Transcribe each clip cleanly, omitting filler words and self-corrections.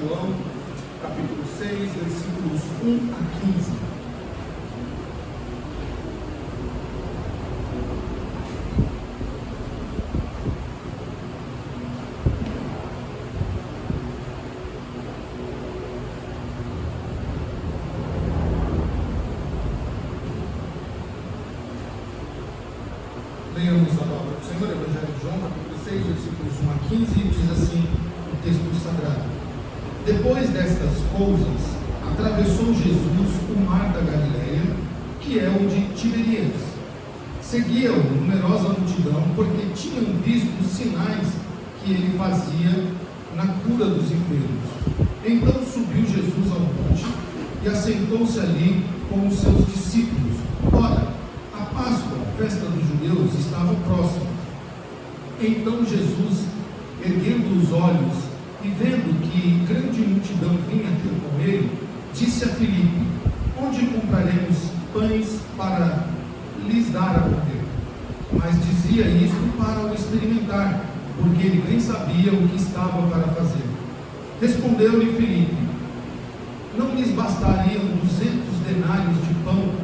João, capítulo 6, versículos 1 a 15. Leamos a palavra do Senhor, Evangelho de João, capítulo 6, versículos 1 a 15, e diz assim o texto sagrado: Depois destas coisas, atravessou Jesus o mar da Galileia, que é o de Tiberíades. Seguia-o numerosa multidão, porque tinham visto os sinais que ele fazia na cura dos enfermos. Então subiu Jesus ao monte e assentou-se ali com os seus discípulos. Ora, a Páscoa, a festa dos judeus, estava próxima. Então Jesus, erguendo os olhos e vendo que grande multidão vinha ter com ele, disse a Filipe: Onde compraremos pães para lhes dar a comer? Mas dizia isto para o experimentar, porque ele bem sabia o que estava para fazer. Respondeu-lhe Filipe: Não lhes bastariam 200 denários de pão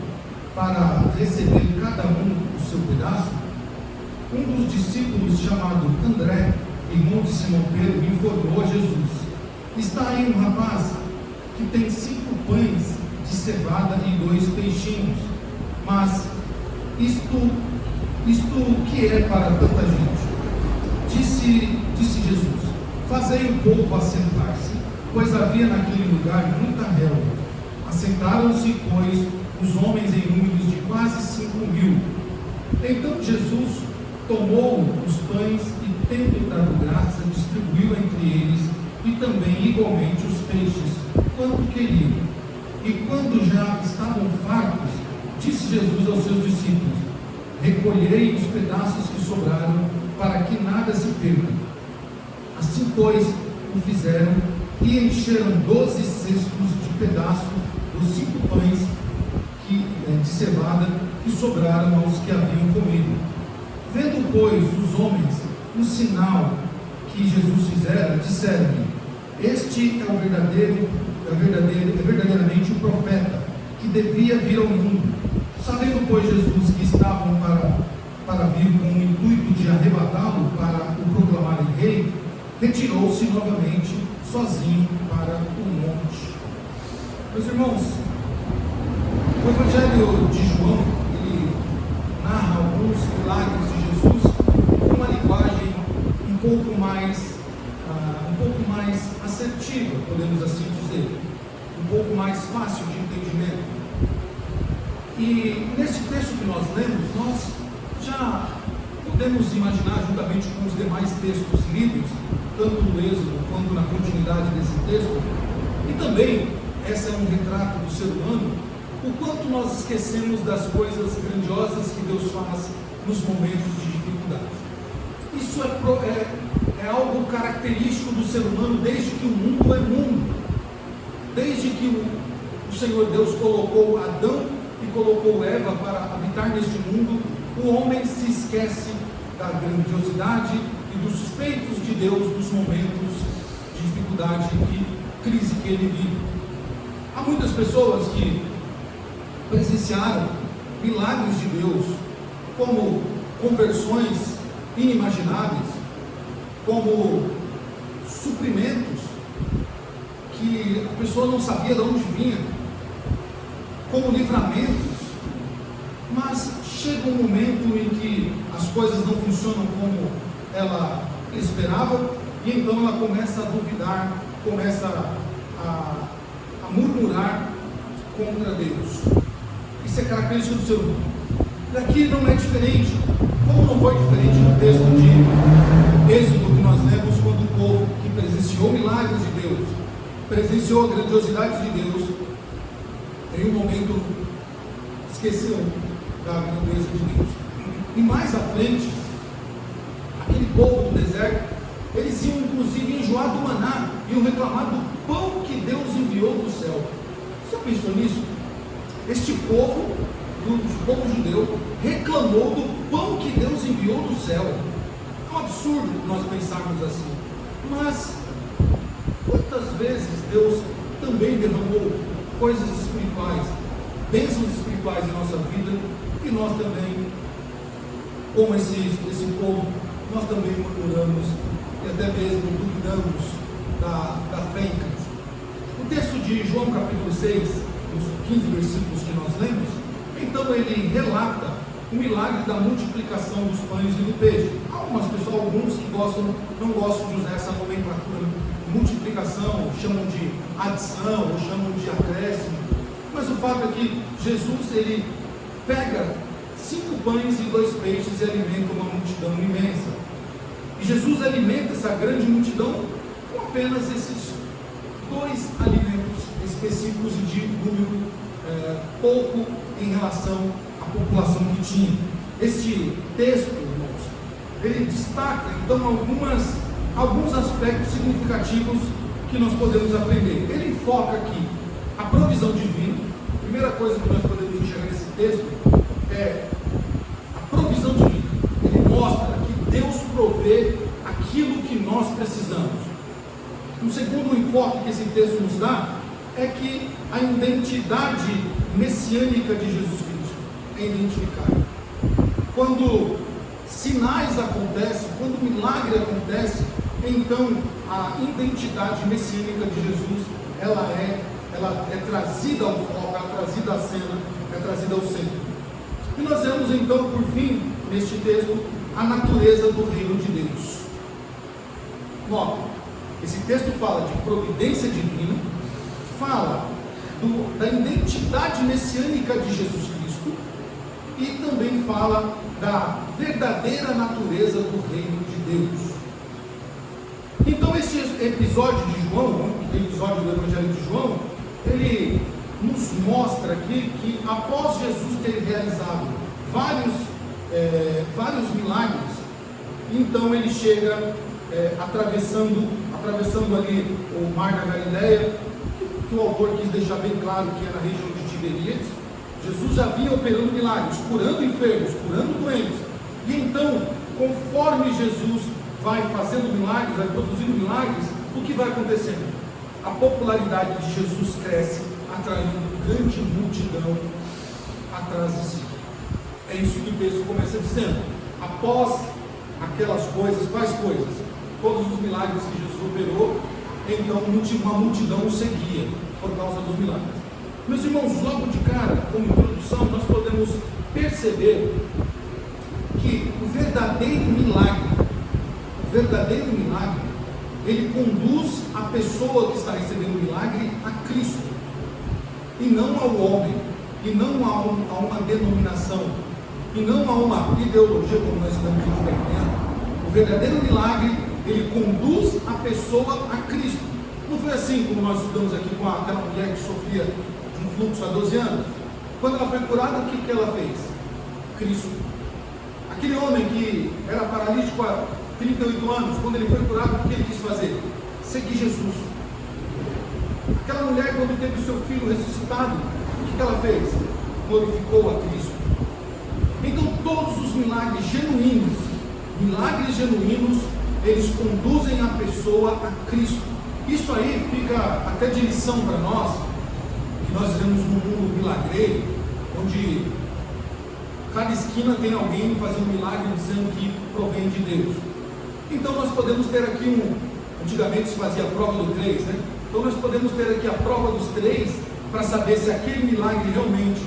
para receber cada um o seu pedaço? Um dos discípulos, chamado André, irmão de Simão Pedro, informou a Jesus: Está aí um rapaz que tem 5 pães de cevada e 2 peixinhos. Mas isto que é para tanta gente? Disse Jesus: Fazei o povo assentar-se, pois havia naquele lugar muita relva. Assentaram-se, pois, os homens em números de quase 5.000. Então Jesus tomou os pães e, tendo dado graça, distribuiu entre eles, e também igualmente os peixes, quanto queriam. E quando já estavam fartos, disse Jesus aos seus discípulos: Recolhei os pedaços que sobraram, para que nada se perca. Assim, pois, o fizeram, e encheram 12 cestos de pedaços dos 5 pães de cevada que sobraram aos que haviam comido. Vendo, pois, os homens o sinal que Jesus fizera, disseram-lhe: Este é verdadeiramente o profeta que devia vir ao mundo. Sabendo, pois, Jesus que estavam para vir com o intuito de arrebatá-lo para o proclamarem rei, retirou-se novamente sozinho para o monte. Meus irmãos, o Evangelho de João, ele narra alguns milagres de Jesus com uma linguagem um pouco mais assertiva, podemos assim dizer, um pouco mais fácil de entendimento. E nesse texto que nós lemos, nós já podemos imaginar, juntamente com os demais textos lidos, tanto no Êxodo quanto na continuidade desse texto, e também, essa é um retrato do ser humano, o quanto nós esquecemos das coisas grandiosas que Deus faz nos momentos de dificuldade. Isso é algo característico do ser humano desde que o mundo é mundo. Desde que o Senhor Deus colocou Adão e colocou Eva para habitar neste mundo, o homem se esquece da grandiosidade e dos feitos de Deus nos momentos de dificuldade e crise que ele vive. Há muitas pessoas que presenciaram milagres de Deus, como conversões inimagináveis, como suprimentos que a pessoa não sabia de onde vinha, como livramentos, mas chega um momento em que as coisas não funcionam como ela esperava, e então ela começa a duvidar, começa a murmurar contra Deus. Isso é característica do ser humano. Daqui não é diferente. Como não foi diferente no texto de Êxodo que nós lemos, quando o povo que presenciou milagres de Deus, presenciou a grandiosidade de Deus, em um momento esqueceu da grandeza de Deus. E mais à frente, aquele povo do deserto, eles iam inclusive enjoar do maná, iam reclamar do pão que Deus enviou do céu. Você pensou nisso? Este povo, do povo judeu, reclamou do pão que Deus enviou do céu. É um absurdo nós pensarmos assim. Mas quantas quantas vezes Deus também derramou coisas espirituais, bênçãos espirituais em nossa vida, e nós também, como esse povo, nós também murmuramos e até mesmo duvidamos da fé em Cristo. O texto de João capítulo 6, os 15 versículos que nós lemos, então ele relata o milagre da multiplicação dos pães e do peixe. Alguns que não gostam de usar essa nomenclatura, multiplicação, chamam de adição, ou chamam de acréscimo, mas o fato é que Jesus, ele pega 5 pães e 2 peixes e alimenta uma multidão imensa, e Jesus alimenta essa grande multidão com apenas esses 2 alimentos específicos e de número pouco em relação à população que tinha. Este texto, irmãos, ele destaca então alguns aspectos significativos que nós podemos aprender. Ele foca aqui a provisão divina. A primeira coisa que nós podemos enxergar nesse texto é a provisão divina. Ele mostra que Deus provê aquilo que nós precisamos. Um segundo enfoque que esse texto nos dá é que a identidade messiânica de Jesus Cristo é identificada. Quando sinais acontecem, quando o milagre acontece, então a identidade messiânica de Jesus, ela é trazida ao foco, é trazida à cena, é trazida ao centro. E nós vemos então, por fim, neste texto, a natureza do reino de Deus. Nota, esse texto fala de providência divina, fala da identidade messiânica de Jesus Cristo, e também fala da verdadeira natureza do reino de Deus. Então este episódio de João, o episódio do Evangelho de João, ele nos mostra aqui que após Jesus ter realizado vários milagres, então ele chega atravessando ali o mar da Galileia, que o autor quis deixar bem claro que é na região de Tiberíades. Jesus já vinha operando milagres, curando enfermos, curando doentes, e então, conforme Jesus vai fazendo milagres, vai produzindo milagres, o que vai acontecendo? A popularidade de Jesus cresce, atraindo grande multidão atrás de si. É isso que o texto começa dizendo. Após aquelas coisas, quais coisas? Todos os milagres que Jesus operou, então uma multidão o seguia por causa dos milagres. Meus irmãos, logo de cara, como introdução, nós podemos perceber que o verdadeiro milagre, ele conduz a pessoa que está recebendo o milagre a Cristo, e não ao homem, e não a uma denominação, e não a uma ideologia, como nós estamos entendendo. O verdadeiro milagre, ele conduz a pessoa a Cristo. Não foi assim como nós estudamos aqui com aquela mulher que sofria de um fluxo há 12 anos? Quando ela foi curada, o que ela fez? Cristo. Aquele homem que era paralítico há 38 anos, quando ele foi curado, o que ele quis fazer? Seguir Jesus. Aquela mulher, quando teve o seu filho ressuscitado, o que ela fez? Glorificou a Cristo. Então todos os milagres genuínos, eles conduzem a pessoa a Cristo. Isso aí fica até de lição para nós, que nós vivemos num mundo milagreiro, onde cada esquina tem alguém fazendo milagre dizendo que provém de Deus. Então nós podemos ter aqui antigamente se fazia a prova do 3, né? Então nós podemos ter aqui a prova dos 3 para saber se aquele milagre realmente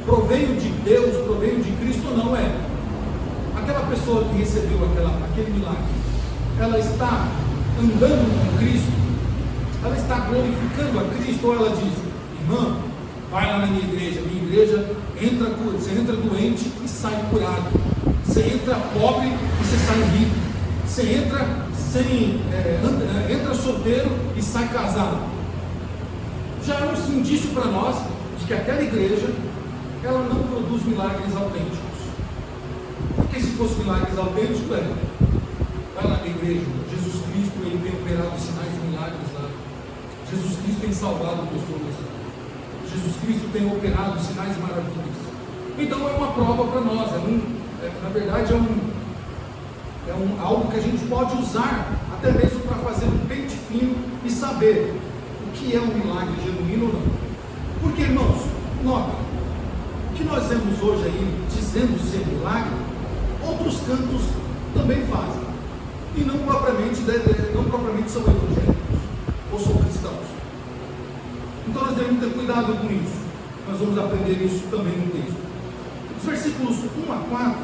proveio de Deus, proveio de Cristo ou não é. Aquela pessoa que recebeu aquele milagre, ela está andando com Cristo, ela está glorificando a Cristo, ou ela diz: irmã, vai lá na minha igreja você entra doente e sai curado, você entra pobre e você sai rico, você entra solteiro e sai casado. Já é um indício para nós de que aquela igreja, ela não produz milagres autênticos. Porque se fosse milagres autênticos, vai lá na igreja, Jesus Cristo, ele tem operado sinais e milagres lá. Jesus Cristo tem salvado pessoas. Jesus Cristo tem operado sinais e maravilhas. Então é uma prova para nós, na verdade algo que a gente pode usar até mesmo para fazer um pente fino e saber o que é um milagre genuíno ou não. Porque, irmãos, nota, o que nós vemos hoje aí dizendo ser milagre, outros cantos também fazem. E não propriamente são evangélicos ou são cristãos. Então nós devemos ter cuidado com isso. Nós vamos aprender isso também no texto. Os versículos 1 a 4,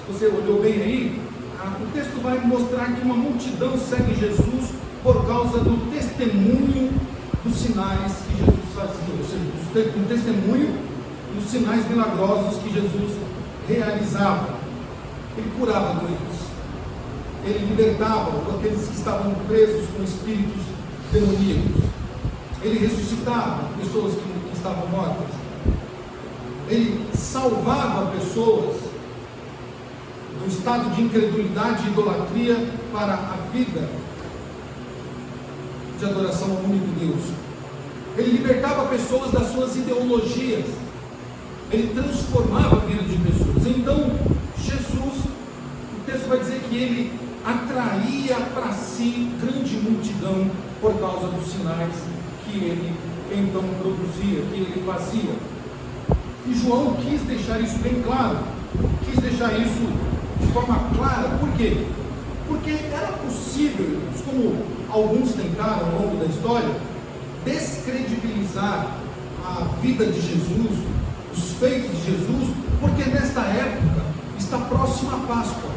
se você olhou bem aí, o texto vai mostrar que uma multidão segue Jesus por causa do testemunho dos sinais que Jesus fazia, ou seja, do testemunho dos sinais milagrosos que Jesus realizava. Ele curava doentes, ele libertava aqueles que estavam presos com espíritos demoníacos, ele ressuscitava pessoas que estavam mortas, ele salvava pessoas do estado de incredulidade e idolatria para a vida de adoração ao único Deus. Ele libertava pessoas das suas ideologias, ele transformava a vida de pessoas. Então, Jesus, o texto vai dizer que ele atraía para si grande multidão por causa dos sinais que ele então produzia, que ele fazia. E João quis deixar isso bem claro, quis deixar isso de forma clara. Por quê? Porque era possível, como alguns tentaram ao longo da história, descredibilizar a vida de Jesus, os feitos de Jesus, porque nesta época está próxima a Páscoa.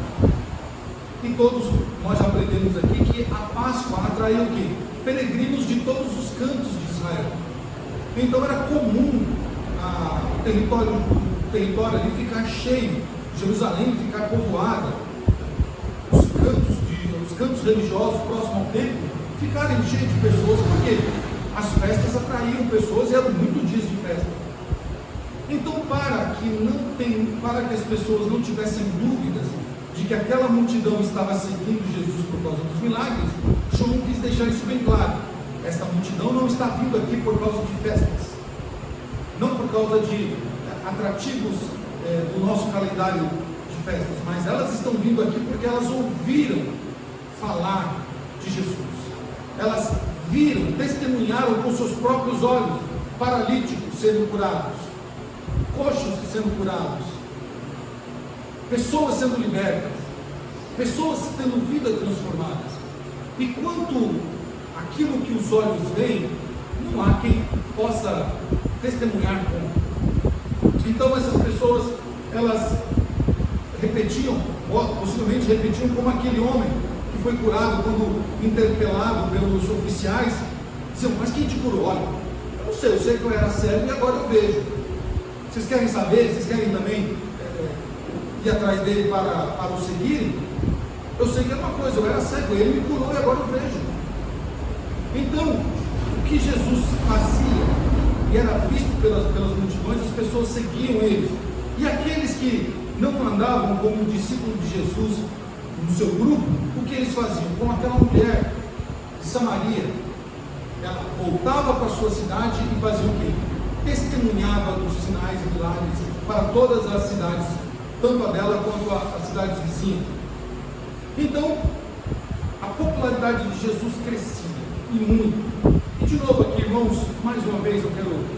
E todos nós já aprendemos aqui que a Páscoa atraía o quê? Peregrinos de todos os cantos de Israel. Então era comum o território ali ficar cheio, Jerusalém ficar povoada, os cantos religiosos próximos ao templo ficarem cheios de pessoas, porque as festas atraíam pessoas e eram muitos dias de festa. Então, para que as pessoas não tivessem dúvidas de que aquela multidão estava seguindo Jesus por causa dos milagres, João quis deixar isso bem claro. Esta multidão não está vindo aqui por causa de festas, não por causa de atrativos do nosso calendário de festas, mas elas estão vindo aqui porque elas ouviram falar de Jesus. Elas viram, testemunharam com seus próprios olhos paralíticos sendo curados, coxos sendo curados, pessoas sendo libertas, pessoas tendo vida transformadas. E quanto aquilo que os olhos veem, não há quem possa testemunhar com. Então essas pessoas, elas repetiam, possivelmente repetiam como aquele homem que foi curado quando interpelado pelos oficiais, diziam: mas quem te curou? Olha, eu sei que eu era cego e agora eu vejo. Vocês querem saber? Vocês querem também ir atrás dele para o seguirem? Eu sei que é uma coisa, eu era cego, ele me curou e agora eu vejo. Então, o que Jesus fazia e era visto pelas multidões, as pessoas seguiam eles. E aqueles que não andavam como discípulos de Jesus no seu grupo, o que eles faziam? Como aquela mulher de Samaria, ela voltava para a sua cidade e fazia o quê? Testemunhava os sinais e milagres para todas as cidades, tanto a dela quanto as cidades vizinhas. Então, a popularidade de Jesus crescia, e muito. E de novo aqui, irmãos, mais uma vez eu quero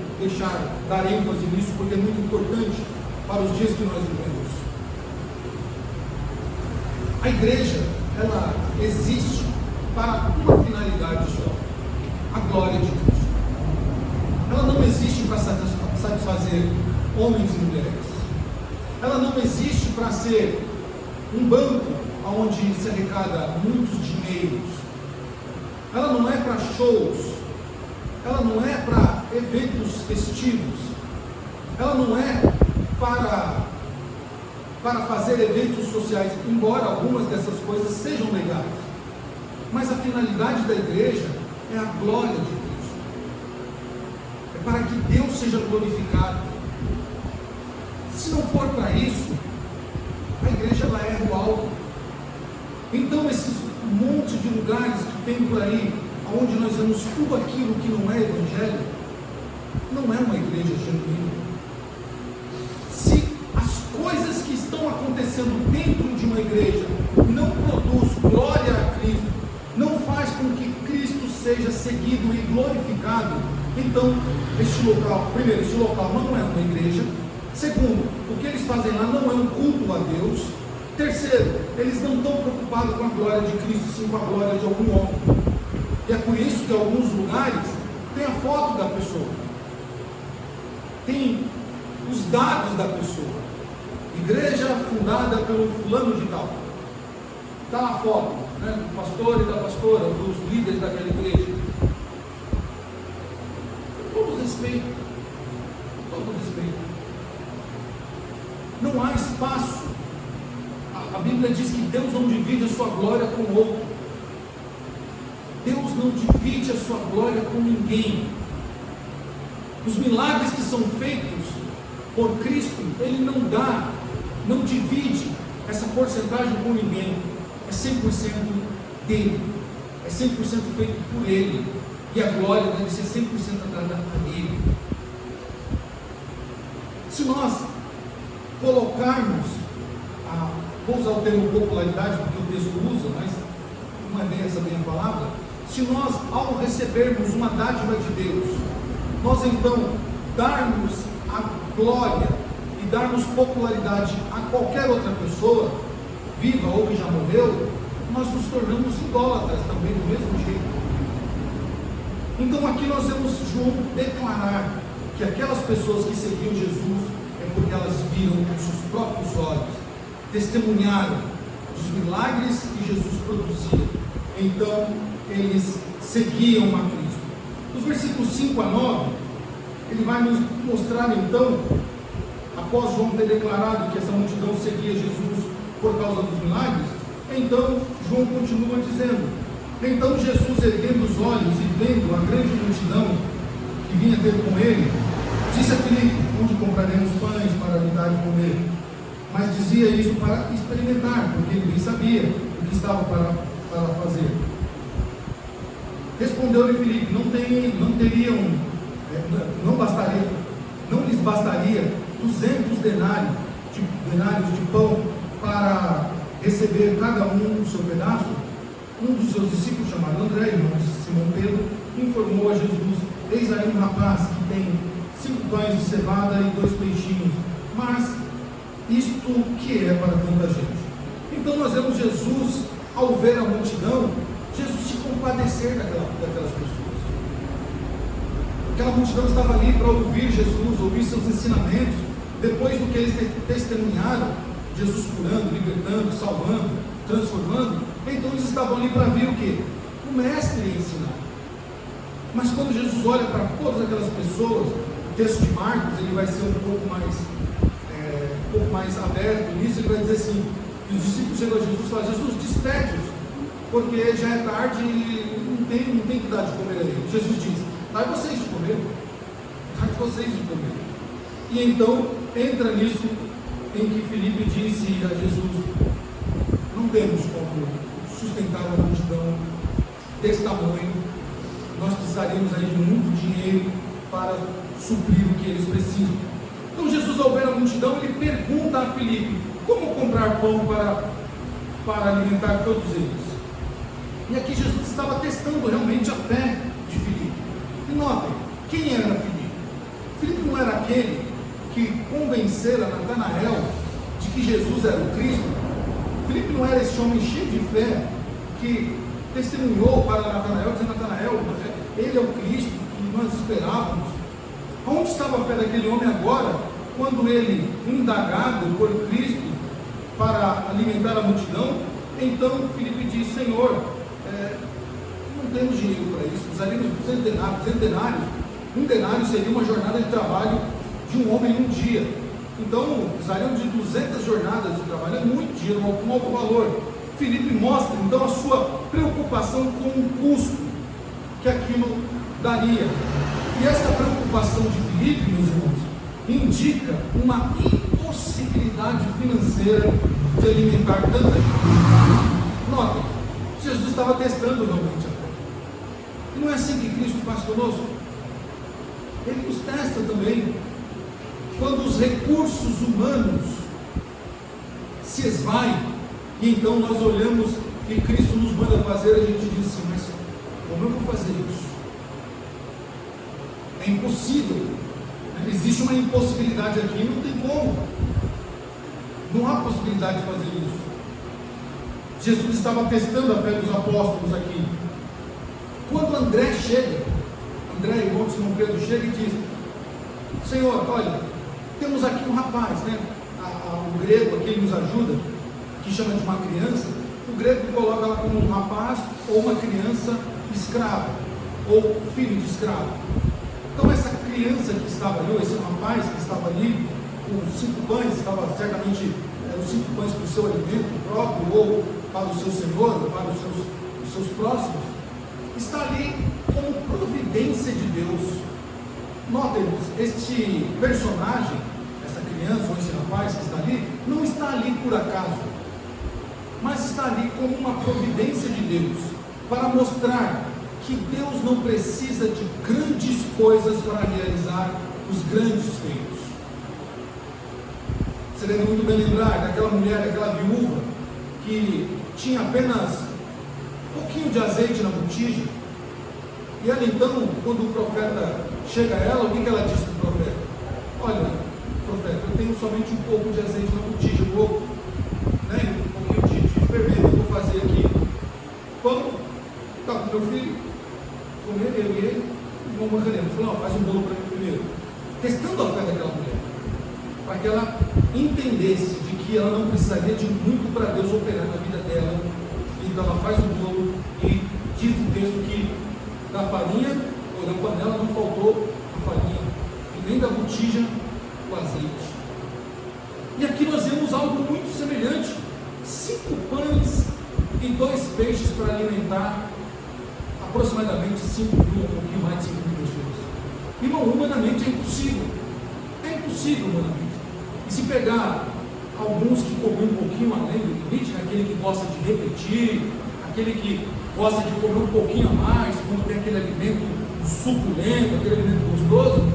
dar ênfase nisso, porque é muito importante para os dias que nós vivemos. A igreja, ela existe para uma finalidade só: a glória de Cristo. Ela não existe para satisfazer homens e mulheres. Ela não existe para ser um banco onde se arrecada muitos dinheiros. Ela não é para shows. Ela não é para eventos festivos. Ela não é para fazer eventos sociais, embora algumas dessas coisas sejam legais. Mas a finalidade da igreja é a glória de Cristo. É para que Deus seja glorificado. Se não for para isso, a igreja ela erra o alvo. Então esses monte de lugares que tem por aí, onde nós vemos tudo aquilo que não é evangelho, não é uma igreja genuína. Se as coisas que estão acontecendo dentro de uma igreja não produz glória a Cristo, não faz com com que Cristo seja seguido e glorificado, então este local, primeiro, este local não é uma igreja. Segundo, o que eles fazem lá não é um culto a Deus. Terceiro, eles não estão preocupados com a glória de Cristo, sim com a glória de algum homem. E é por isso que em alguns lugares tem a foto da pessoa, tem os dados da pessoa. Igreja fundada pelo fulano de tal. Está a foto, né, do pastor e da pastora, dos líderes daquela igreja. Todo respeito. Todo respeito. Não há espaço. A Bíblia diz que Deus não divide a sua glória com outro. Deus não divide a sua glória com ninguém. Os milagres que são feitos por Cristo, Ele não dá, não divide essa porcentagem com ninguém. É 100% dele. É 100% feito por Ele. E a glória deve ser 100% dada a Ele. Se nós colocarmos, vou usar o termo popularidade porque o texto usa, mas não é bem essa bem a palavra. Se nós, ao recebermos uma dádiva de Deus, nós então darmos a glória e darmos popularidade a qualquer outra pessoa, viva ou que já morreu, nós nos tornamos idólatras também do mesmo jeito. Então aqui nós vemos João declarar que aquelas pessoas que seguiam Jesus é porque elas viram com seus próprios olhos, testemunharam dos milagres que Jesus produzia. Então eles seguiam a Cristo. Nos versículos 5 a 9, ele vai nos mostrar então, após João ter declarado que essa multidão seguia Jesus por causa dos milagres, então João continua dizendo: então Jesus, erguendo os olhos e vendo a grande multidão que vinha ter com ele, disse a Filipe: onde compraremos pães para lhe dar de comer? Mas dizia isso para experimentar, porque ele bem sabia o que estava para fazer. Respondeu-lhe Filipe: não lhes bastaria 200 denários de pão para receber cada um o seu pedaço? Um dos seus discípulos, chamado André, irmão de Simão Pedro, informou a Jesus: eis aí um rapaz que tem 5 pães de cevada e 2 peixinhos, mas isto que é para tanta gente? Então nós vemos Jesus, ao ver a multidão, Jesus se compadecer daquelas pessoas. Aquela multidão estava ali para ouvir Jesus, ouvir seus ensinamentos. Depois do que eles testemunharam, Jesus curando, libertando, salvando, transformando, então eles estavam ali para ver o quê? O mestre ensinar. Mas quando Jesus olha para todas aquelas pessoas, o texto de Marcos ele vai ser um pouco mais aberto nisso. Ele vai dizer assim: que os discípulos chegam a Jesus e falam: Jesus, despede-os, porque já é tarde e não tem que dar de comer a eles. Jesus diz: dai vocês de comer, dai vocês de comer. E então entra nisso em que Filipe disse a Jesus: não temos como sustentar uma multidão desse tamanho, nós precisaríamos aí de muito dinheiro para suprir o que eles precisam. Então Jesus, ao ver a multidão, ele pergunta a Filipe: como comprar pão para alimentar todos eles? E aqui Jesus estava testando realmente a fé de Filipe. E notem, quem era Filipe? Filipe não era aquele que convencera Natanael de que Jesus era o Cristo. Filipe não era esse homem cheio de fé que testemunhou para Natanael, dizendo: Natanael, ele é o Cristo que nós esperávamos. Onde estava a fé daquele homem agora, quando ele, indagado por Cristo para alimentar a multidão, então Filipe diz: Senhor, não temos dinheiro para isso, precisaríamos de 200 denários. Um denário seria uma jornada de trabalho de um homem em um dia. Então, precisaríamos de 200 jornadas de trabalho, é muito dinheiro, um alto valor. Filipe mostra então a sua preocupação com o custo que aquilo daria. E essa preocupação de Filipe, meus irmãos, indica uma impossibilidade financeira de alimentar tanta gente. Notem, Jesus estava testando realmente a fé. E não é assim que Cristo faz conosco? Ele nos testa também. Quando os recursos humanos se esvaem, e então nós olhamos e Cristo nos manda fazer, a gente diz assim: mas Como eu vou fazer isso? É impossível. Existe uma impossibilidade aqui, não tem como. Não há possibilidade de fazer isso. Jesus estava testando a fé dos apóstolos aqui. Quando André chega, André, irmão de Simão Pedro, chega e diz: Senhor, olha, temos aqui um rapaz, né? O grego aqui nos ajuda, que chama de uma criança. O grego coloca ela como um rapaz ou uma criança escrava, ou filho de escravo. Então essa criança que estava ali, ou esse rapaz que estava ali, com 5 pães, estava certamente, eram 5 pães para o seu alimento próprio, ou para o seu senhor, ou para os seus próximos, está ali como providência de Deus. Notem, este personagem, essa criança ou esse rapaz que está ali, não está ali por acaso, mas está ali como uma providência de Deus, para mostrar que Deus não precisa de grandes coisas para realizar os grandes feitos. Você deve muito bem lembrar daquela mulher, daquela viúva, que tinha apenas um pouquinho de azeite na botija, e ela então, quando o profeta chega a ela, o que ela diz para o profeta? Olha, profeta, eu tenho somente um pouco de azeite na botija, um pouco, né, um pouquinho de fermento eu vou fazer aqui. Quando está com meu filho, comer eu e ele, vamos morreremos. Falou, faz um bolo para mim primeiro. Testando a fé daquela mulher, para que ela entendesse de que ela não precisaria de muito para Deus operar na vida dela. Então ela faz o bolo e diz o texto que da farinha ou da panela não faltou a farinha, e nem da botija o azeite. E aqui nós vemos algo muito semelhante: 5 pães e 2 peixes para alimentar aproximadamente 5 mil, um pouquinho mais de 5 mil pessoas. Irmão, humanamente é impossível. É impossível humanamente. E se pegar alguns que comem um pouquinho além do limite, aquele que gosta de repetir, aquele que gosta de comer um pouquinho a mais, quando tem aquele alimento suculento, aquele alimento gostoso,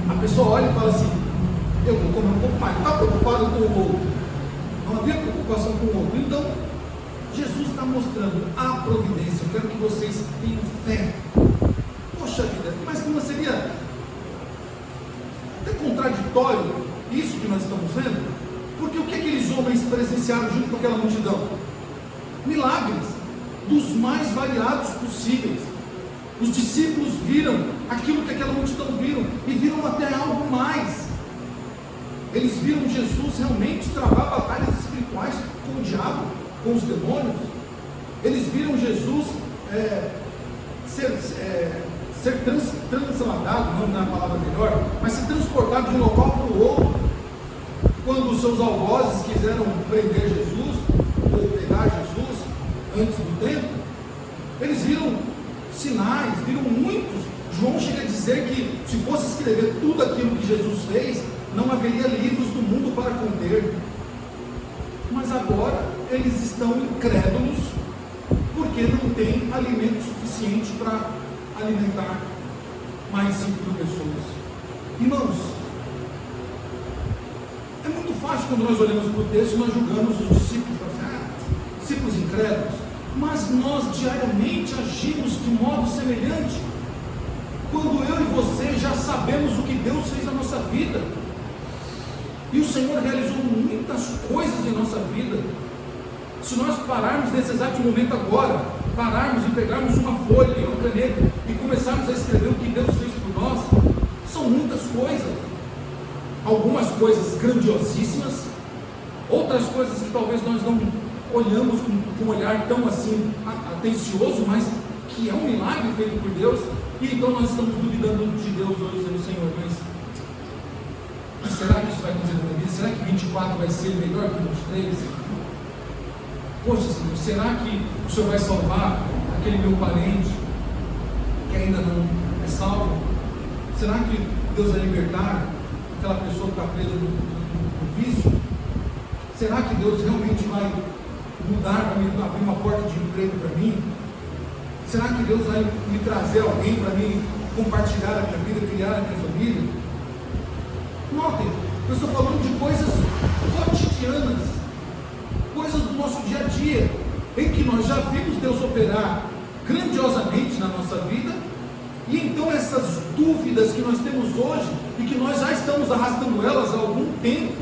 a pessoa olha e fala assim: eu vou comer um pouco mais. Não está preocupado com o outro. Não havia preocupação com o outro. Então, Jesus está mostrando a providência. Eu quero que vocês tenham fé. Poxa vida, mas não seria até contraditório isso que nós estamos vendo? Porque o que aqueles homens presenciaram junto com aquela multidão? Milagres dos mais variados possíveis. Os discípulos viram aquilo que aquela multidão viram, e viram até algo mais. Eles viram Jesus realmente travar batalhas espirituais com o diabo, com os demônios. Eles viram Jesus ser transladado, não é a palavra melhor, mas ser transportado de um local para o outro. Quando os seus algozes quiseram prender Jesus, ou pegar Jesus antes do tempo, eles viram sinais, viram muitos. João chega a dizer que se fosse escrever tudo aquilo que Jesus fez, não haveria livros do mundo para conter. Mas agora eles estão incrédulos, porque não tem alimento suficiente para alimentar mais 5 mil pessoas. Irmãos, é muito fácil quando nós olhamos para o texto e nós julgamos os discípulos, discípulos incrédulos, mas nós diariamente agimos de modo semelhante, quando eu e você já sabemos o que Deus fez na nossa vida, e o Senhor realizou muitas coisas em nossa vida. Se nós pararmos nesse exato momento agora, pararmos e pegarmos uma folha e uma caneta e começarmos a escrever o que Deus fez por nós, são muitas coisas. Algumas coisas grandiosíssimas, outras coisas que talvez nós não olhamos com um olhar tão assim atencioso, mas que é um milagre feito por Deus. E então nós estamos duvidando de Deus hoje, dizendo: Senhor, mas será que isso vai acontecer na minha vida? Será que 24 vai ser melhor que 23? Poxa, Senhor, será que o Senhor vai salvar aquele meu parente que ainda não é salvo? Será que Deus vai libertar aquela pessoa que está presa no vício? Será que Deus realmente vai mudar, para me abrir uma porta de emprego para mim? Será que Deus vai me trazer alguém para mim compartilhar a minha vida, criar a minha família? Notem, eu estou falando de coisas cotidianas, coisas do nosso dia a dia, em que nós já vimos Deus operar grandiosamente na nossa vida. E então essas dúvidas que nós temos hoje, e que nós já estamos arrastando elas há algum tempo,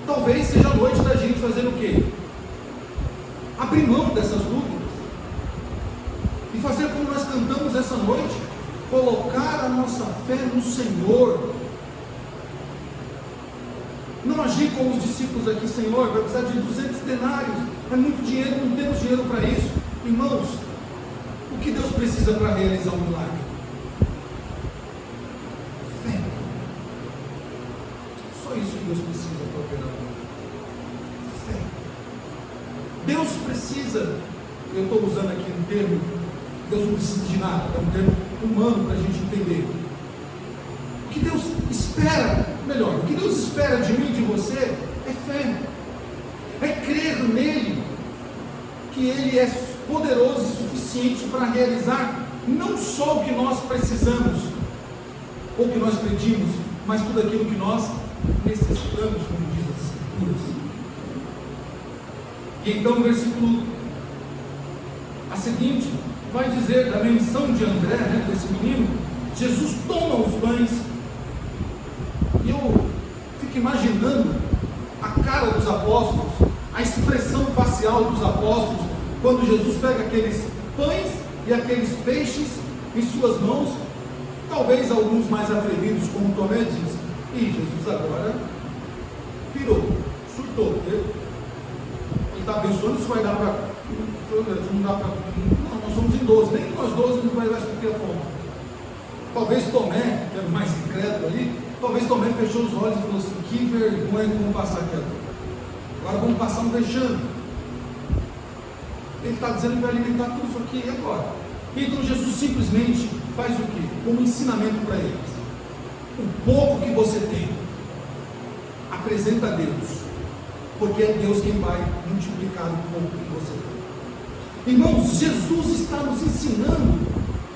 talvez seja a noite da gente fazer o quê? Abrir mão dessas dúvidas, e fazer como nós cantamos essa noite, colocar a nossa fé no Senhor. Não agir como os discípulos aqui: Senhor, vai precisar de 200 denários, é muito dinheiro, não temos dinheiro para isso. Irmãos, o que Deus precisa para realizar um milagre? Fé. Só isso que Deus precisa para operar um milagre. Fé. Deus precisa, eu estou usando aqui um termo, Deus não precisa de nada, é um termo humano para a gente entender. O que Deus espera, melhor, o que Deus espera de mim e de você é fé, é crer nele, que Ele é poderoso e suficiente para realizar não só o que nós precisamos, ou que nós pedimos, mas tudo aquilo que nós necessitamos, como diz as Escrituras. E então o versículo a seguinte vai dizer da menção de André, desse menino. Jesus toma os pães, e eu fico imaginando a cara dos apóstolos, a expressão facial dos apóstolos, quando Jesus pega aqueles pães e aqueles peixes em suas mãos. Talvez alguns mais atrevidos, como Tomé, diz: e Jesus agora pirou, surtou, ele está abençoando, isso vai dar para, não dá para, não, nós somos em 12, nem nós 12 não vai dar suprir a fome. Talvez Tomé, que era o mais incrédulo ali, talvez Tomé fechou os olhos e falou assim: que vergonha que vamos passar aqui agora vamos passar um vexame. Ele está dizendo que vai alimentar tudo isso aqui, e agora? Então Jesus simplesmente faz o quê? Como ensinamento para eles: o pouco que você tem, apresenta a Deus, porque é Deus quem vai multiplicar o pouco que você tem. Irmãos, Jesus está nos ensinando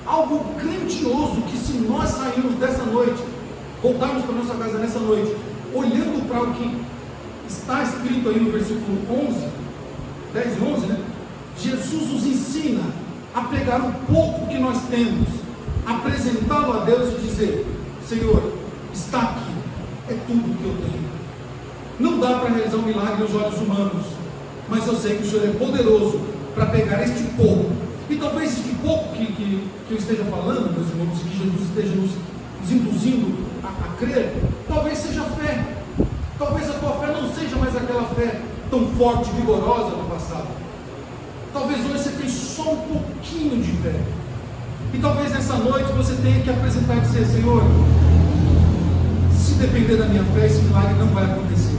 algo grandioso, que se nós sairmos dessa noite, voltarmos para a nossa casa nessa noite, olhando para o que está escrito aí no versículo 11, 10 e 11, né? Jesus nos ensina a pegar o pouco que nós temos, apresentá-lo a Deus e dizer: Senhor, está aqui, é tudo que eu tenho. Não dá para realizar um milagre aos olhos humanos, mas eu sei que o Senhor é poderoso para pegar este pouco. E talvez este pouco que eu esteja falando, meus irmãos, que Jesus esteja nos induzindo a crer, talvez seja fé. Talvez a tua fé não seja mais aquela fé tão forte e vigorosa do passado. Talvez hoje você tenha só um pouquinho de fé. E talvez nessa noite você tenha que apresentar e dizer: Senhor, se depender da minha fé, esse milagre não vai acontecer.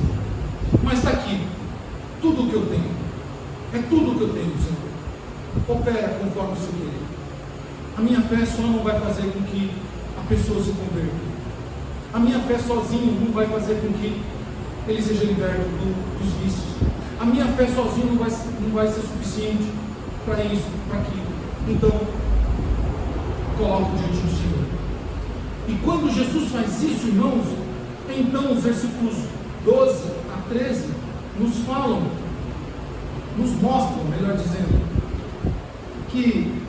Mas está aqui, tudo o que eu tenho. É tudo o que eu tenho, Senhor. Opera conforme o Senhor querer. A minha fé só não vai fazer com que a pessoa se converta. A minha fé sozinho não vai fazer com que ele seja liberto dos vícios. A minha fé sozinho não vai ser suficiente para isso, para aquilo. Então, coloco diante do Senhor. E quando Jesus faz isso, irmãos, então os versículos 12 a 13 nos falam, nos mostram, melhor dizendo, que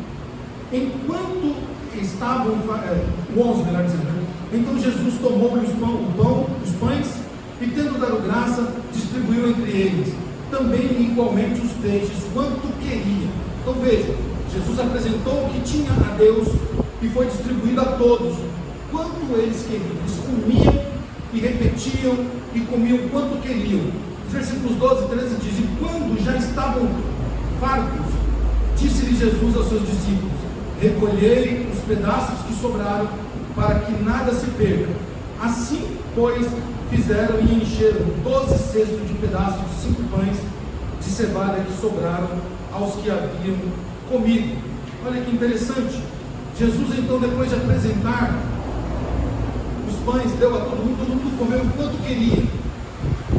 enquanto estavam, o 11 melhor dizendo, então Jesus tomou-lhe os pães, e tendo dado graça, distribuiu entre eles, também igualmente os peixes, quanto queria. Então veja, Jesus apresentou o que tinha a Deus, e foi distribuído a todos, quanto eles queriam. Eles comiam, e repetiam, e comiam quanto queriam. Os versículos 12 e 13 dizem: e quando já estavam fartos, disse-lhe Jesus aos seus discípulos: recolhei os pedaços que sobraram, para que nada se perca. Assim, pois, fizeram e encheram 12 cestos de pedaços de 5 pães de cevada que sobraram aos que haviam comido. Olha que interessante. Jesus então, depois de apresentar os pães, deu a todo mundo comeu o quanto queria.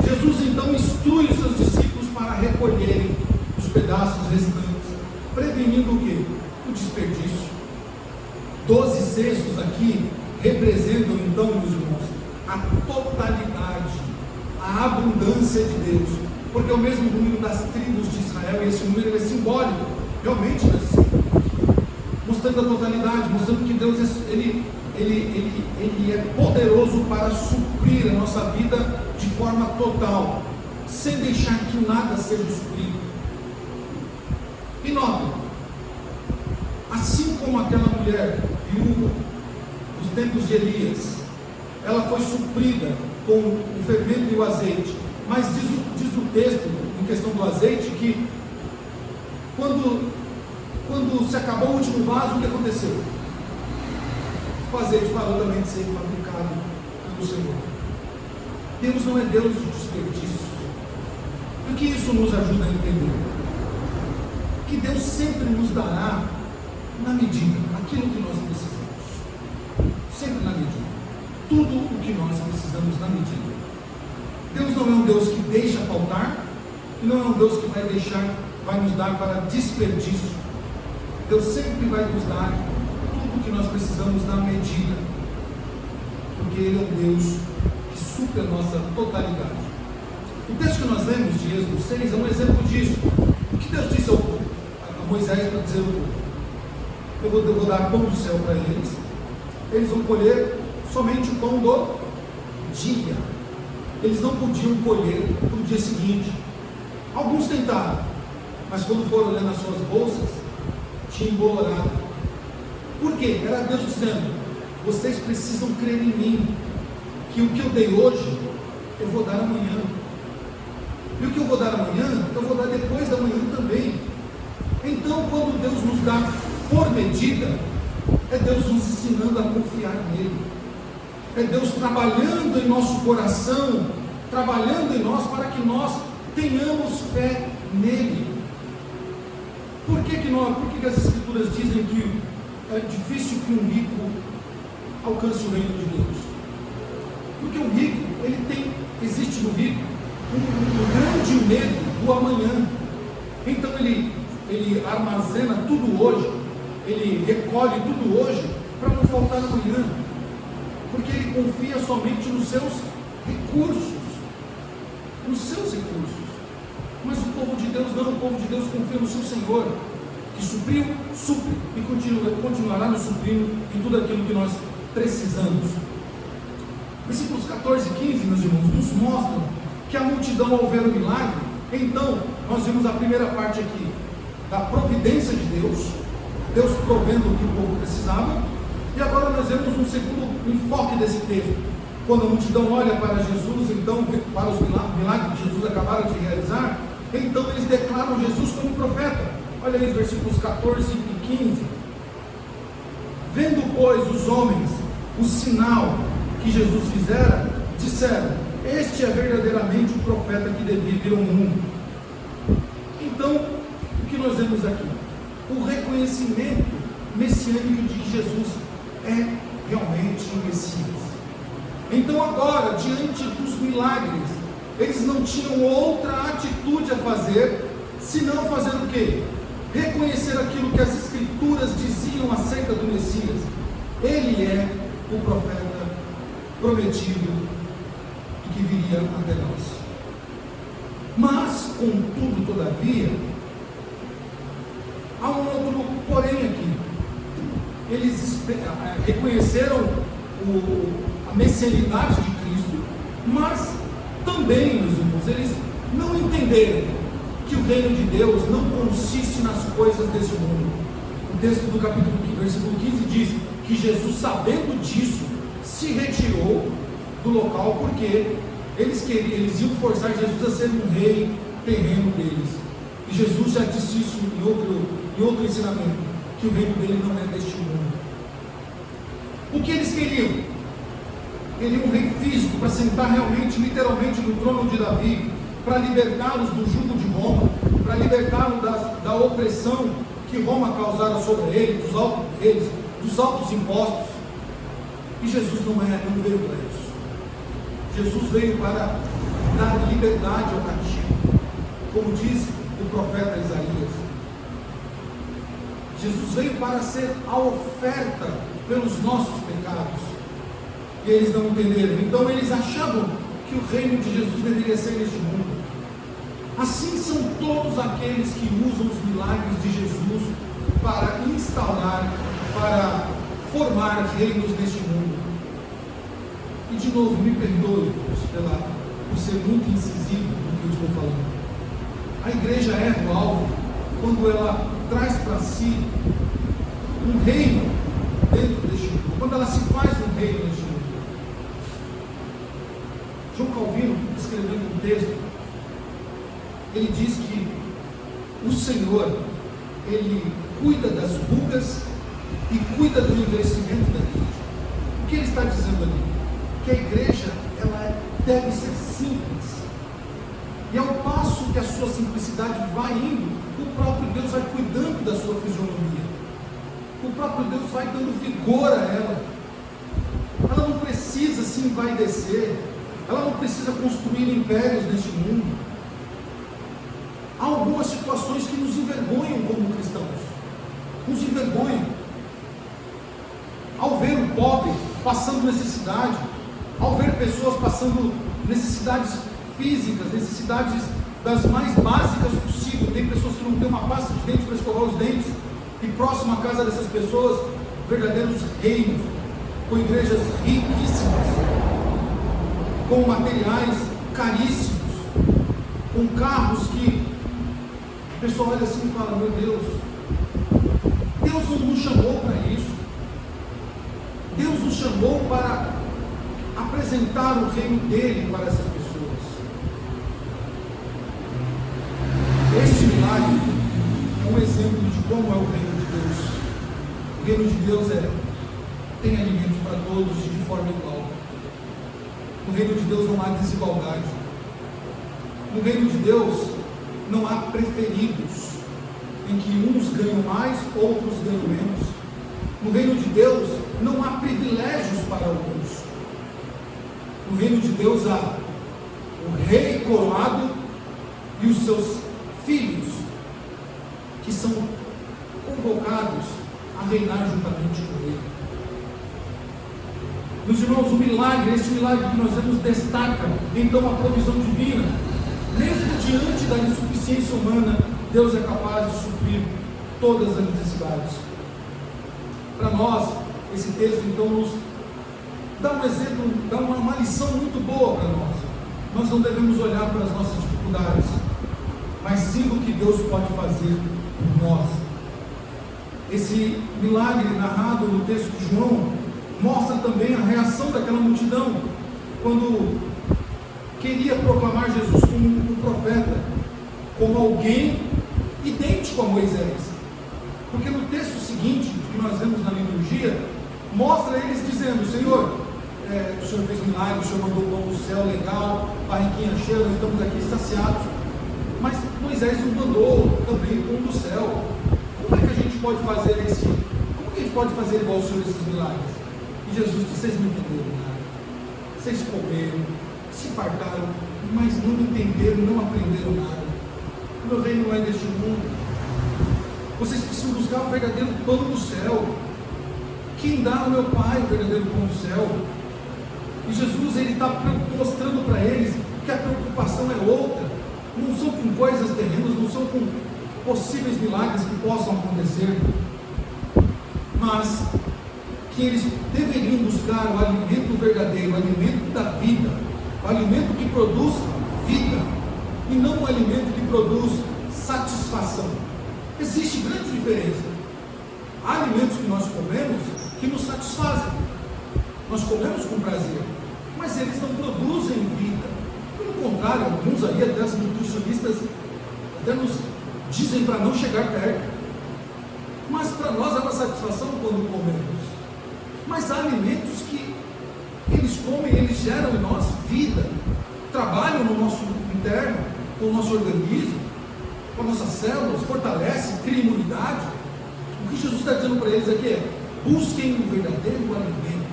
Jesus então instrui os seus discípulos para recolherem os pedaços restantes, prevenindo o quê? O desperdício. 12 cestos aqui representam então, meus irmãos, a totalidade, a abundância de Deus, porque é o mesmo número das tribos de Israel, e esse número é simbólico. Realmente, mostrando a totalidade, mostrando que Deus ele é poderoso para suprir a nossa vida de forma total, sem deixar que nada seja suprido. E notem, assim como aquela mulher viúva dos tempos de Elias, ela foi suprida com o fermento e o azeite, mas diz o texto, em questão do azeite, que quando se acabou o último vaso, o que aconteceu? O azeite parou também de ser fabricado pelo Senhor. Deus não é Deus de desperdício. E o que isso nos ajuda a entender? Que Deus sempre nos dará, na medida, aquilo que nós precisamos. Sempre na medida. Tudo o que nós precisamos na medida. Deus não é um Deus que deixa faltar, e não é um Deus que vai nos dar para desperdício. Deus sempre vai nos dar tudo o que nós precisamos na medida, porque Ele é um Deus que supre a nossa totalidade. O texto que nós lemos de Êxodo 6 é um exemplo disso. O que Deus disse a Moisés para dizer ao povo? Eu vou dar pão do céu para eles, eles vão colher somente o pão do dia. Eles não podiam colher para o dia seguinte. Alguns tentaram, mas quando foram olhando as suas bolsas, tinha embolorado. Por quê? Era Deus dizendo: vocês precisam crer em mim, que o que eu dei hoje, eu vou dar amanhã. E o que eu vou dar amanhã, eu vou dar depois da manhã também. Então, quando Deus nos dá por medida, é Deus nos ensinando a confiar nele. É Deus trabalhando em nosso coração, trabalhando em nós para que nós tenhamos fé nele. Por que as Escrituras dizem que é difícil que um rico alcance o reino de Deus? Porque o rico, existe no rico um grande medo do amanhã. Então ele armazena tudo hoje, ele recolhe tudo hoje para não faltar amanhã, porque ele confia somente nos seus recursos. Mas o povo de Deus não, o povo de Deus confia no seu Senhor, que supriu, supre e continuará nos suprindo em tudo aquilo que nós precisamos. Versículos 14 e 15, meus irmãos, nos mostram que a multidão, ao ver o milagre, então, nós vimos a primeira parte aqui, da providência de Deus, Deus provendo o que o povo precisava, e agora nós vemos um segundo enfoque desse texto, quando a multidão olha para Jesus, então, para os milagres que Jesus acabaram de realizar, então eles declaram Jesus como profeta. Olha aí os versículos 14 e 15. Vendo, pois, os homens o sinal que Jesus fizera, disseram: este é verdadeiramente o profeta que devia vir ao mundo. Então, o que nós vemos aqui? O reconhecimento messiânico de que Jesus é realmente o Messias. Então agora, diante dos milagres, eles não tinham outra atitude a fazer, senão fazer o quê? Reconhecer aquilo que as Escrituras diziam acerca do Messias. Ele é o profeta prometido e que viria até nós. Mas, contudo, todavia, há um outro porém aqui. Eles reconheceram a messianidade de Cristo, mas também, meus irmãos, eles não entenderam que o reino de Deus não consiste nas coisas desse mundo. O texto do capítulo 15, versículo 15 diz que Jesus, sabendo disso, se retirou do local, porque eles iam forçar Jesus a ser um rei terreno deles. E Jesus já disse isso em outro ensinamento, que o reino dele não é deste mundo. O que eles queriam? Queriam um rei físico para sentar realmente, literalmente, no trono de Davi, para libertá-los do jugo de Roma, para libertá-los da opressão que Roma causara sobre eles, dos altos impostos. E Jesus não veio para isso. Jesus veio para dar liberdade ao cativo, como diz o profeta Isaías. Jesus veio para ser a oferta pelos nossos pecados. E eles não entenderam. Então eles achavam que o reino de Jesus deveria ser neste mundo. Assim são todos aqueles que usam os milagres de Jesus para instaurar, para formar reinos neste mundo. E de novo, me perdoe, Deus, por ser muito incisivo no que eu estou falando. A igreja erra o alvo quando ela traz para si um reino dentro deste mundo, quando ela se faz um reino neste mundo. João Calvino, escrevendo um texto, ele diz que o Senhor, ele cuida das rugas e cuida do envelhecimento da igreja. O que ele está dizendo ali? Que a igreja, ela deve ser simples. E ao passo que a sua simplicidade vai indo, o próprio Deus vai cuidando da sua fisionomia. O próprio Deus vai dando vigor a ela. Ela não precisa se envaidecer. Ela não precisa construir impérios neste mundo. Há algumas situações que nos envergonham como cristãos. Nos envergonham. Ao ver o pobre passando necessidade, ao ver pessoas passando necessidades físicas, necessidades das mais básicas possível. Tem pessoas que não têm uma pasta de dente para escovar os dentes, e próximo à casa dessas pessoas, verdadeiros reinos, com igrejas riquíssimas, com materiais caríssimos, com carros que o pessoal olha assim e fala: meu Deus, Deus não nos chamou para isso. Deus nos chamou para apresentar o reino dele para essas pessoas. Este milagre é um exemplo de como é o reino de Deus. O reino de Deus tem alimentos para todos de forma igual. No reino de Deus não há desigualdade. No reino de Deus não há preferidos, em que uns ganham mais, outros ganham menos. No reino de Deus não há privilégios para alguns. No reino de Deus há o rei coroado e os seus filhos, que são convocados a reinar juntamente com ele. Meus irmãos, este milagre que nós vemos destaca então a provisão divina. Mesmo diante da insuficiência humana, Deus é capaz de suprir todas as necessidades. Para nós, esse texto então nos dá um exemplo, dá uma lição muito boa para nós. Nós não devemos olhar para as nossas dificuldades, mas sim o que Deus pode fazer por nós. Esse milagre narrado no texto de João mostra também a reação daquela multidão quando queria proclamar Jesus como um profeta, como alguém idêntico a Moisés. Porque no texto seguinte, que nós vemos na liturgia, mostra eles dizendo: Senhor, o Senhor fez milagre, o Senhor mandou o pão do céu, legal, barriguinha cheia, nós estamos aqui saciados. Mas Moisés nos mandou também o pão do céu. Como é que a gente pode fazer como que a gente pode fazer igual ao Senhor esses milagres? E Jesus disse: vocês não entenderam nada. Vocês comeram, se fartaram, mas não entenderam, não aprenderam nada. O meu reino não é deste mundo. Vocês precisam buscar o verdadeiro pão do céu. Quem dá ao meu Pai o verdadeiro pão do céu? E Jesus, ele está mostrando para eles que a preocupação é outra. Não são com coisas terrenas, não são com possíveis milagres que possam acontecer, mas que eles deveriam buscar o alimento verdadeiro, o alimento da vida, o alimento que produz vida, e não o alimento que produz satisfação. Existe grande diferença. Há alimentos que nós comemos que nos satisfazem, nós comemos com prazer, mas eles não produzem vida. Pelo contrário, alguns aí, até as nutricionistas, até nos dizem para não chegar perto. Mas para nós é uma satisfação quando comemos. Mas há alimentos que eles comem, eles geram em nós vida, trabalham no nosso interno, com o nosso organismo, com as nossas células, fortalecem, criam imunidade. O que Jesus está dizendo para eles aqui é: busquem o verdadeiro alimento,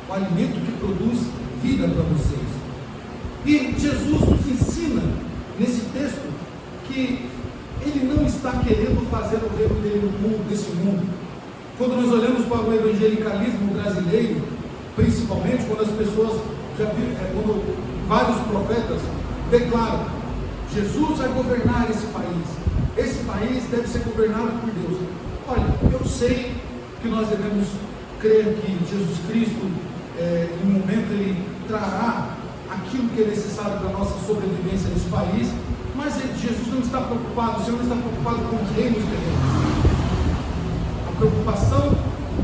o alimento que produz vida para vocês. E Jesus nos ensina nesse texto que ele não está querendo fazer o reino dele no mundo, desse mundo. Quando nós olhamos para o evangelicalismo brasileiro, principalmente quando as pessoas já viram, quando vários profetas declaram: Jesus vai governar esse país deve ser governado por Deus. Olha, eu sei que nós devemos crer que Jesus Cristo, em um momento, Ele trará aquilo que é necessário para a nossa sobrevivência nesse país, mas Jesus não está preocupado, o Senhor não está preocupado com os reinos terrenos. A preocupação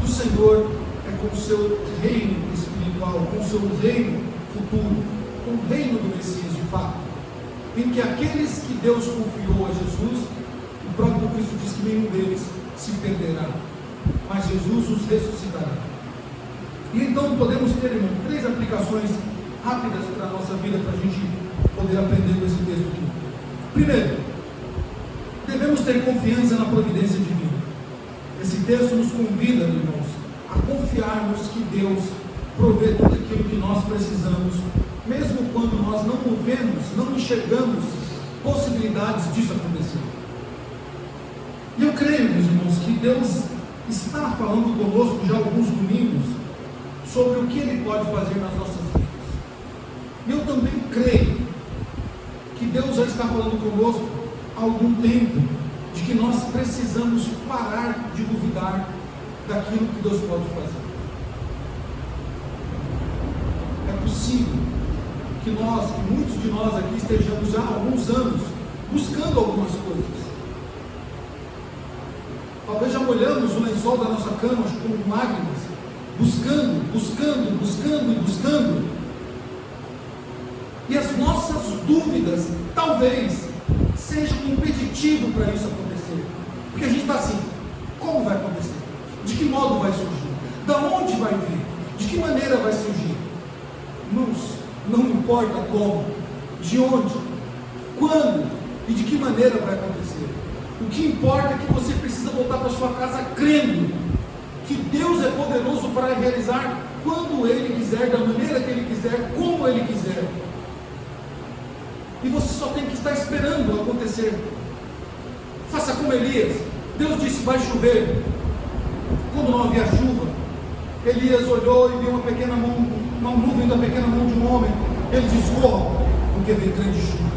do Senhor é com o seu reino espiritual, com o seu reino futuro, com o reino do Messias de fato, em que aqueles que Deus confiou a Jesus, o próprio Cristo diz que nenhum deles se perderá, mas Jesus os ressuscitará. E então podemos ter, irmão, 3 aplicações rápidas para a nossa vida, para a gente poder aprender com esse texto aqui. Primeiro, devemos ter confiança na providência divina. Esse texto nos convida, irmãos, a confiarmos que Deus provê tudo aquilo que nós precisamos, mesmo quando nós não vemos, não enxergamos possibilidades disso acontecer. E eu creio, meus irmãos, que Deus está falando conosco já há alguns domingos sobre o que Ele pode fazer nas nossas vidas. E eu também creio que Deus já está falando conosco há algum tempo, de que nós precisamos parar de duvidar daquilo que Deus pode fazer. É possível que nós, que muitos de nós aqui estejamos já há alguns anos buscando algumas coisas. Talvez já molhamos o lençol da nossa cama com lágrimas, buscando. E as nossas dúvidas talvez sejam um impeditivo para isso acontecer. Porque a gente está assim: como vai acontecer? De que modo vai surgir? Da onde vai vir? De que maneira vai surgir? Não importa como, de onde, quando e de que maneira vai acontecer. O que importa é que você precisa voltar para sua casa crendo que Deus é poderoso para realizar quando Ele quiser, da maneira que Ele quiser, como Ele quiser. E você só tem que estar esperando acontecer. Faça como Elias. Deus disse: vai chover. Quando não havia chuva, Elias olhou e viu uma nuvem da pequena mão de um homem. Ele disse: corra, porque vem grande chuva.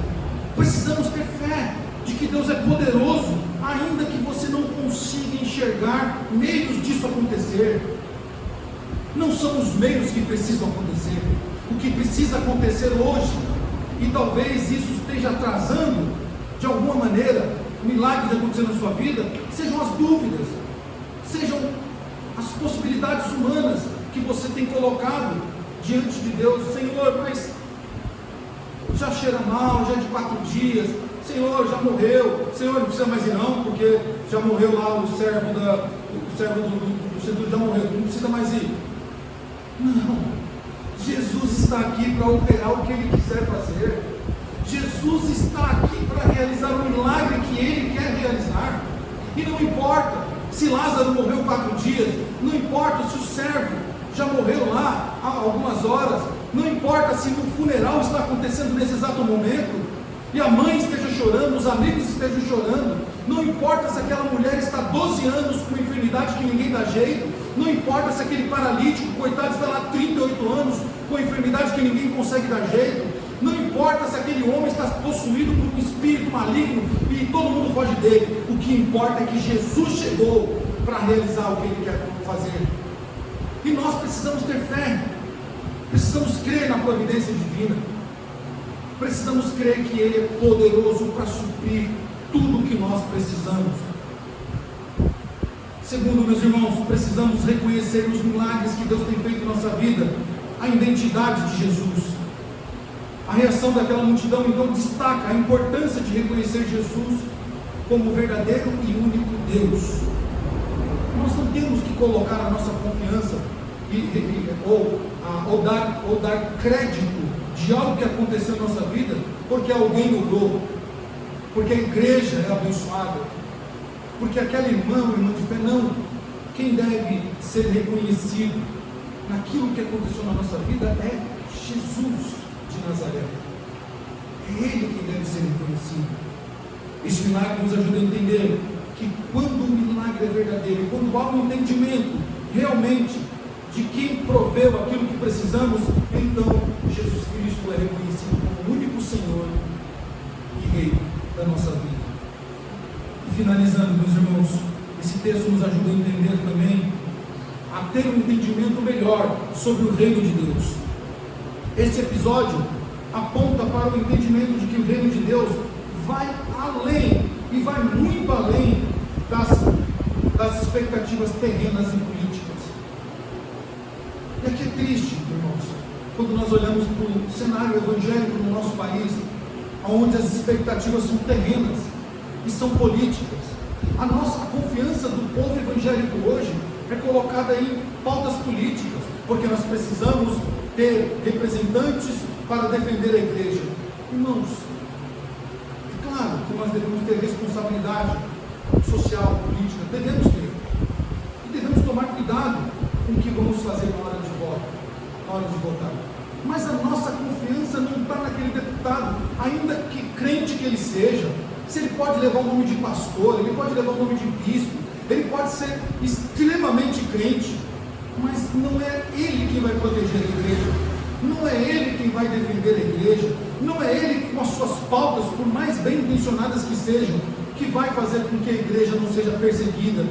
Precisamos ter fé de que Deus é poderoso, ainda que você não consiga enxergar meios disso acontecer. Não são os meios que precisam acontecer. O que precisa acontecer hoje, e talvez isso esteja atrasando de alguma maneira o milagre de acontecer na sua vida, sejam as dúvidas, sejam as possibilidades humanas que você tem colocado diante de Deus. Senhor, mas já cheira mal, já é de 4 dias, Senhor, já morreu, Senhor, não precisa mais ir não, porque já morreu lá o servo do Senhor, já morreu, não precisa mais ir. Não, Jesus está aqui para operar o que Ele quiser fazer. Jesus está aqui para realizar o milagre que Ele quer realizar. E não importa se Lázaro morreu 4 dias, não importa se o servo já morreu lá há algumas horas, não importa se o funeral está acontecendo nesse exato momento, e a mãe esteja chorando, os amigos estejam chorando, não importa se aquela mulher está 12 anos com enfermidade que ninguém dá jeito, não importa se aquele paralítico, coitado, está lá 38 anos com enfermidade que ninguém consegue dar jeito, não importa se aquele homem está possuído por um espírito maligno e todo mundo foge dele. O que importa é que Jesus chegou para realizar o que Ele quer fazer. E nós precisamos ter fé, precisamos crer na providência divina, precisamos crer que Ele é poderoso para suprir tudo o que nós precisamos. Segundo, meus irmãos, precisamos reconhecer os milagres que Deus tem feito em nossa vida, a identidade de Jesus. A reação daquela multidão então destaca a importância de reconhecer Jesus como verdadeiro e único Deus. Nós não temos que colocar a nossa confiança ou dar crédito de algo que aconteceu na nossa vida porque alguém orou, porque a igreja é abençoada, porque aquela irmã de fé. Não. Quem deve ser reconhecido naquilo que aconteceu na nossa vida é Jesus de Nazaré. É Ele quem deve ser reconhecido. Este milagre nos ajuda a entender que quando o milagre é verdadeiro, quando há um entendimento realmente de quem proveu aquilo que precisamos, então Jesus Cristo é reconhecido como o único Senhor e Rei da nossa vida. E finalizando, meus irmãos, esse texto nos ajuda a entender também ter um entendimento melhor sobre o reino de Deus. Este episódio aponta para o entendimento de que o reino de Deus vai além, e vai muito além das expectativas terrenas e políticas. E aqui é triste, irmãos, quando nós olhamos para o cenário evangélico no nosso país, onde as expectativas são terrenas e são políticas. A confiança do povo evangélico hoje é colocada em pautas políticas, porque nós precisamos ter representantes para defender a igreja. Irmãos, é claro que nós devemos ter responsabilidade social, política, devemos ter, e devemos tomar cuidado com o que vamos fazer na hora de votar. Mas a nossa confiança não está naquele deputado, ainda que crente que ele seja. Se ele pode levar o nome de pastor, ele pode levar o nome de bispo, ele pode ser extremamente crente, mas não é ele quem vai proteger a igreja, não é ele quem vai defender a igreja, não é ele com as suas pautas, por mais bem intencionadas que sejam, que vai fazer com que a igreja não seja perseguida,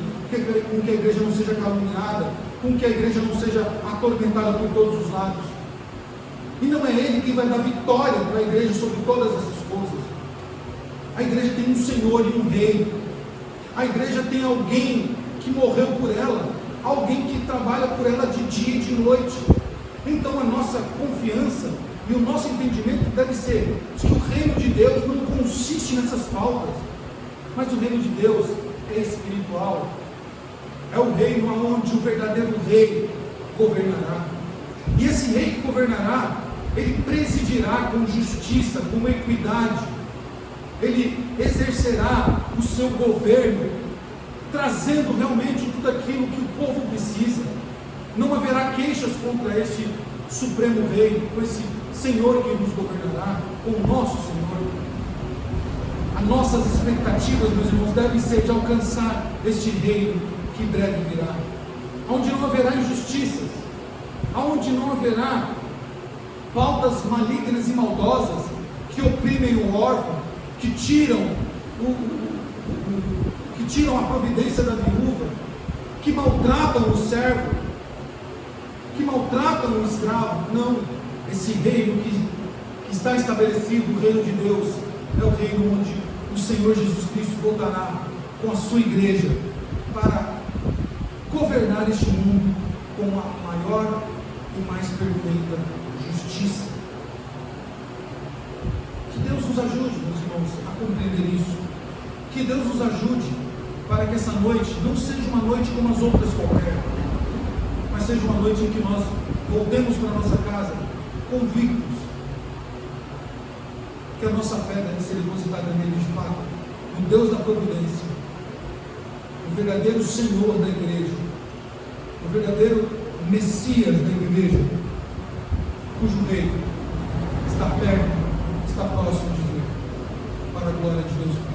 com que a igreja não seja caluniada, com que a igreja não seja atormentada por todos os lados. E não é ele quem vai dar vitória para a igreja sobre todas essas coisas. A igreja tem um Senhor e um Rei. A igreja tem alguém que morreu por ela, alguém que trabalha por ela de dia e de noite. Então a nossa confiança e o nosso entendimento deve ser de que o reino de Deus não consiste nessas pautas, mas o reino de Deus é espiritual. É o reino onde o verdadeiro rei governará. E esse rei que governará, ele presidirá com justiça, com equidade. Ele exercerá o seu governo, trazendo realmente tudo aquilo que o povo precisa. Não haverá queixas contra esse supremo rei, com esse Senhor que nos governará, com o nosso Senhor. As nossas expectativas, meus irmãos, devem ser de alcançar este reino que breve virá, onde não haverá injustiças, onde não haverá pautas malignas e maldosas que oprimem o órfão, que tiram a providência da viúva, que maltratam o servo, que maltratam o escravo. Não, esse reino que está estabelecido, o reino de Deus, é o reino onde o Senhor Jesus Cristo voltará com a sua igreja para governar este mundo com a maior e mais perfeita justiça. Que Deus nos ajude, meus irmãos, a compreender isso. Que Deus nos ajude para que essa noite não seja uma noite como as outras qualquer, mas seja uma noite em que nós voltemos para a nossa casa convictos que a nossa fé deve ser depositada nele de fato, no Deus da providência, o verdadeiro Senhor da igreja, o verdadeiro Messias da igreja, cujo rei está perto, está próximo de vir, para a glória de Deus.